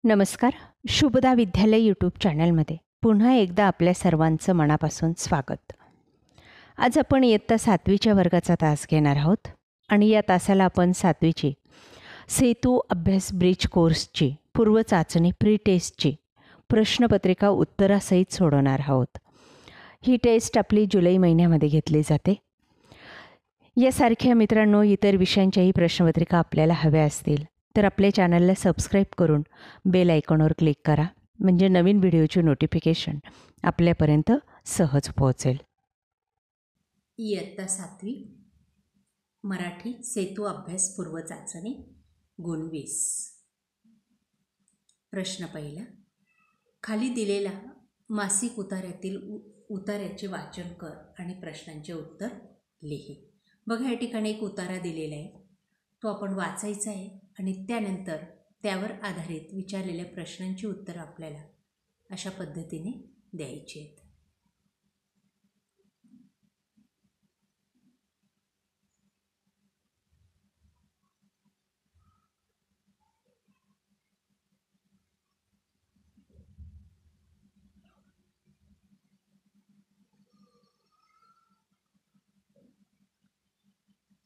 नमस्कार. शुभदा विद्यालय यूट्यूब चॅनलमध्ये पुन्हा एकदा आपल्या सर्वांचं मनापासून स्वागत. आज आपण इयत्ता 7वीच्या वर्गाचा तास घेणार आहोत आणि या तासाला आपण 7वीची सेतू अभ्यास ब्रिज कोर्सची पूर्वचाचणी प्री टेस्टची प्रश्नपत्रिका उत्तरासहित सोडवणार आहोत. ही टेस्ट आपली जुलै महिन्यामध्ये घेतली जाते. यासारख्या मित्रांनो, इतर विषयांच्याही प्रश्नपत्रिका आपल्याला हव्या असतील तर आपल्या चॅनलला सबस्क्राईब करून बेल आयकॉनवर क्लिक करा, म्हणजे नवीन व्हिडिओचे नोटिफिकेशन आपल्यापर्यंत सहज पोहोचेल. इयत्ता 7वी मराठी सेतू अभ्यास पूर्व चाचणी गुण 20. प्रश्न पहिला. खाली दिलेला मासिक उतार्यातील उतार्याचे वाचन कर आणि प्रश्नांचे उत्तर लिही. बघा, या ठिकाणी एक उतारा दिलेला आहे, तो आपण वाचायचा आहे आणि त्यानंतर त्यावर आधारित विचारलेल्या प्रश्नांची उत्तरं आपल्याला अशा पद्धतीने द्यायची आहेत.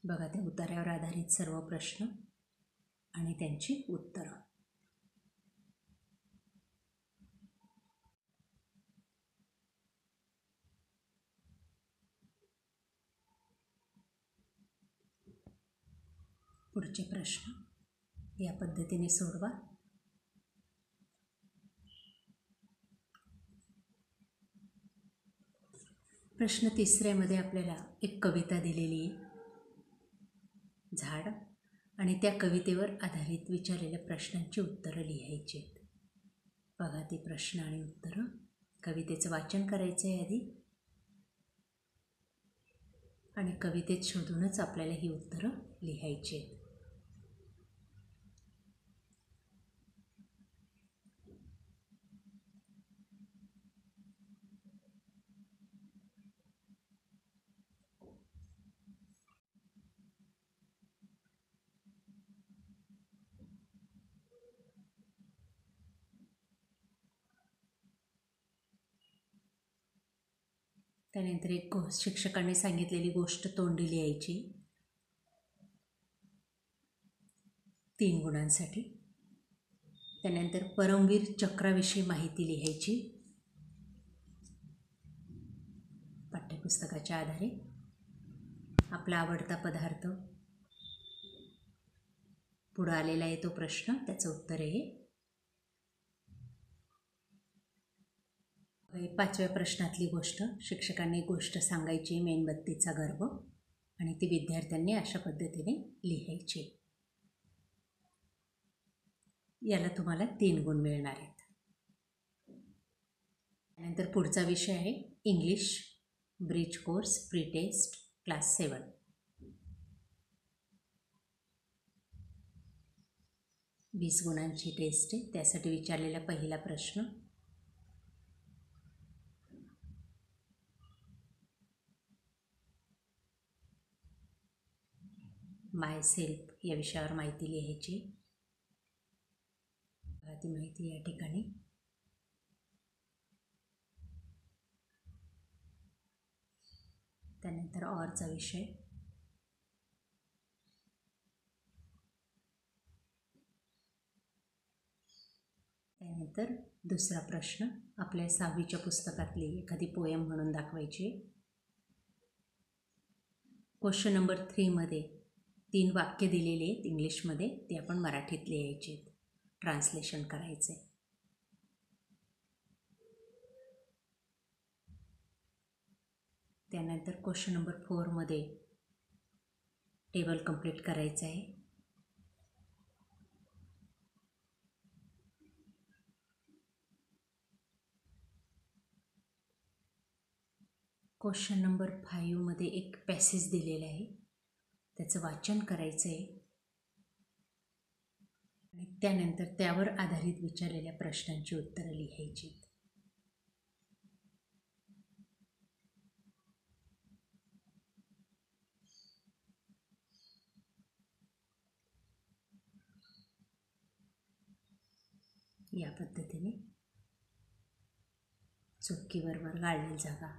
बघा, त्या उतार्यावर आधारित सर्व प्रश्न आणि त्यांची उत्तरं. पुढचे प्रश्न या पद्धतीने सोडवा. प्रश्न 3मध्ये आपल्याला एक कविता दिलेली आहे, झाड, आणि त्या कवितेवर आधारित विचारलेल्या प्रश्नांची उत्तरं लिहायची आहेत. बघा, ती प्रश्न आणि उत्तरं. कवितेचं वाचन करायचं आहे आधी आणि कवितेत शोधूनच आपल्याला ही उत्तरं लिहायची आहेत. त्यानंतर एक शिक्षकांनी सांगितलेली गोष्ट तोंडी लिहायची 3 गुणांसाठी. त्यानंतर परमवीर चक्राविषयी माहिती लिहायची पाठ्यपुस्तकाच्या आधारे. आपला आवडता पदार्थ पुढं आलेला आहे, तो प्रश्न, त्याचं उत्तर आहे. 5व्या प्रश्नातली गोष्ट, शिक्षकांनी गोष्ट सांगायची मेणबत्तीचा गर्भ आणि ती विद्यार्थ्यांनी अशा पद्धतीने लिहायची. याला तुम्हाला 3 गुण मिळणार आहेत. त्यानंतर पुढचा विषय आहे English bridge course pre test class 7. वीस गुणांची टेस्ट आहे. त्यासाठी विचारलेला पहिला प्रश्न, माय सेल्फ या विषयावर माहिती लिहायची. ती माहिती या ठिकाणी. त्यानंतर ऑरचा विषय, त्यानंतर दुसरा प्रश्न, आपल्या 6वीच्या पुस्तकातली एखादी पोयम म्हणून दाखवायची. क्वेश्चन नंबर 3मध्ये 3 वाक्य दिलेले आहेत इंग्लिशमध्ये, ते आपण मराठीत लिहायचे आहेत, ट्रान्सलेशन करायचे. त्यानंतर क्वेश्चन नंबर 4मध्ये टेबल कंप्लीट करायचं आहे. क्वेश्चन नंबर 5मध्ये एक पॅसेज दिलेला आहे, त्याचं वाचन करायचं आहे आणि त्यानंतर त्यावर आधारित विचारलेल्या प्रश्नांची उत्तरं लिहायची. या पद्धतीने चुटकीबरोबर गाळलेली जागा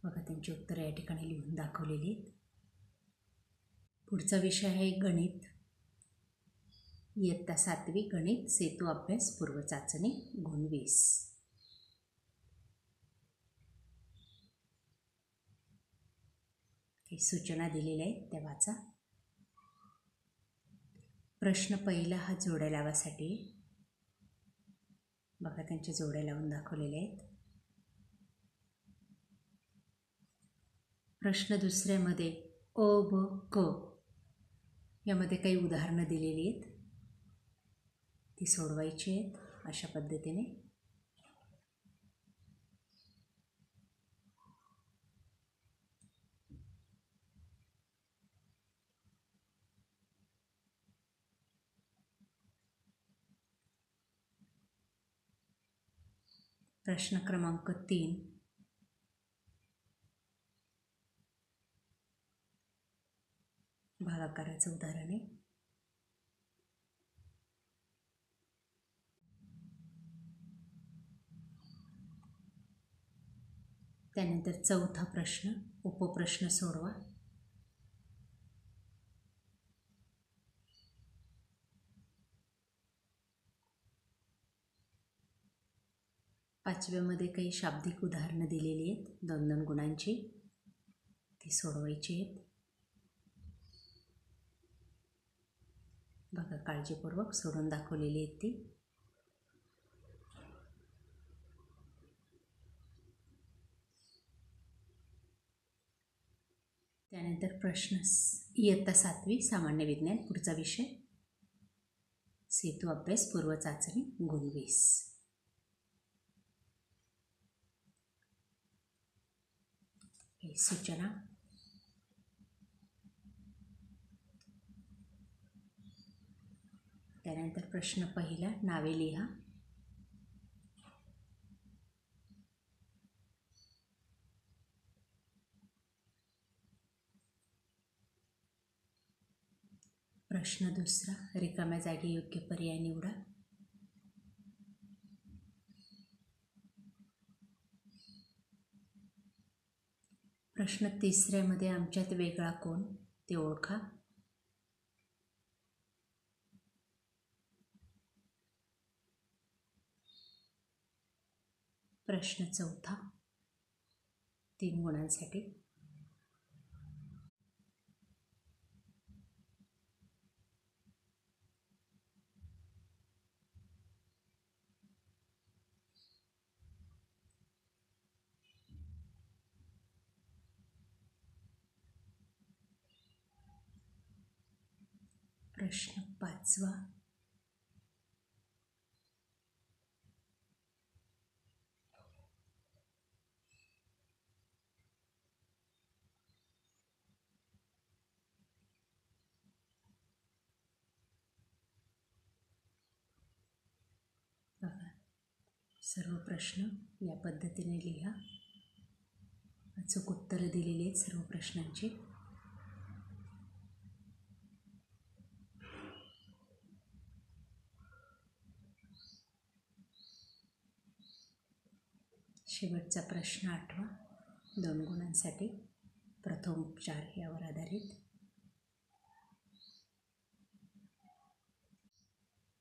बघा त्यांची उत्तरं या ठिकाणी लिहून दाखवलेली आहेत. पुढचा विषय आहे गणित. इयत्ता 7वी गणित सेतू अभ्यास पूर्व चाचणी गुण 20. काही सूचना दिलेल्या आहेत त्या वाचा. प्रश्न पहिला हा जोड्या लावासाठी बघा त्यांच्या जोड्या लावून दाखवलेल्या आहेत. प्रश्न दुसऱ्यामध्ये अ ब क यामध्ये काही उदाहरणं दिलेली आहेत, ती सोडवायची आहेत अशा पद्धतीने. प्रश्न क्रमांक 3 भागाकाराचं उदाहरण आहे. त्यानंतर चौथा प्रश्न उपप्रश्न सोडवा. पाचव्यामध्ये काही शाब्दिक उदाहरणं दिलेली आहेत 2-2 गुणांची, ती सोडवायची आहेत. बघा काळजीपूर्वक सोडून दाखवलेली आहेत ती. त्यानंतर प्रश्न इयत्ता 7वी सामान्य विज्ञान पुढचा विषय सेतू अभ्यास पूर्व चाचणी गुण 20. सूचना. त्यानंतर प्रश्न पहिला नावे लिहा. प्रश्न दुसरा रिकाम्या जागी योग्य पर्याय निवडा. प्रश्न तिसऱ्यामध्ये आमच्यात वेगळा कोण ते ओळखा. प्रश्न चौथा 3 गुणांसाठी. प्रश्न 5वा बघा सर्व प्रश्न या पद्धतीने लिहा. अचूक उत्तरं दिलेली आहेत सर्व प्रश्नांची. शेवटचा प्रश्न 8वा 2 गुणांसाठी प्रथमोपचार यावर आधारित.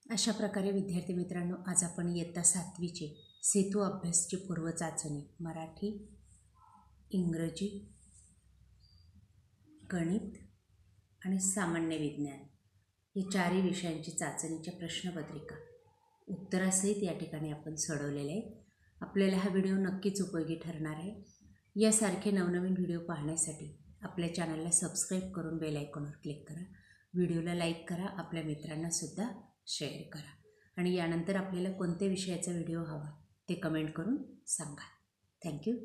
अशा प्रकारे विद्यार्थी मित्रांनो आज आपण इयत्ता 7वीचे सेतू अभ्यासची पूर्व चाचणी मराठी, इंग्रजी, गणित आणि सामान्य विज्ञान या 4ही विषयांची चाचणीच्या प्रश्नपत्रिका उत्तरासहित या ठिकाणी आपण सोडवलेले आहेत. आपल्याला हा व्हिडिओ नक्कीच उपयोगी ठरणार आहे. यासारखे नवनवीन व्हिडिओ पाहण्यासाठी आपल्या चॅनलला सबस्क्राईब करून बेल आयकॉनवर क्लिक करा. व्हिडिओला लाईक करा, आपल्या मित्रांनासुद्धा शेअर करा आणि यानंतर आपल्याला कोणत्या विषयाचा व्हिडिओ हवा ते कमेंट करून सांगा. थँक्यू.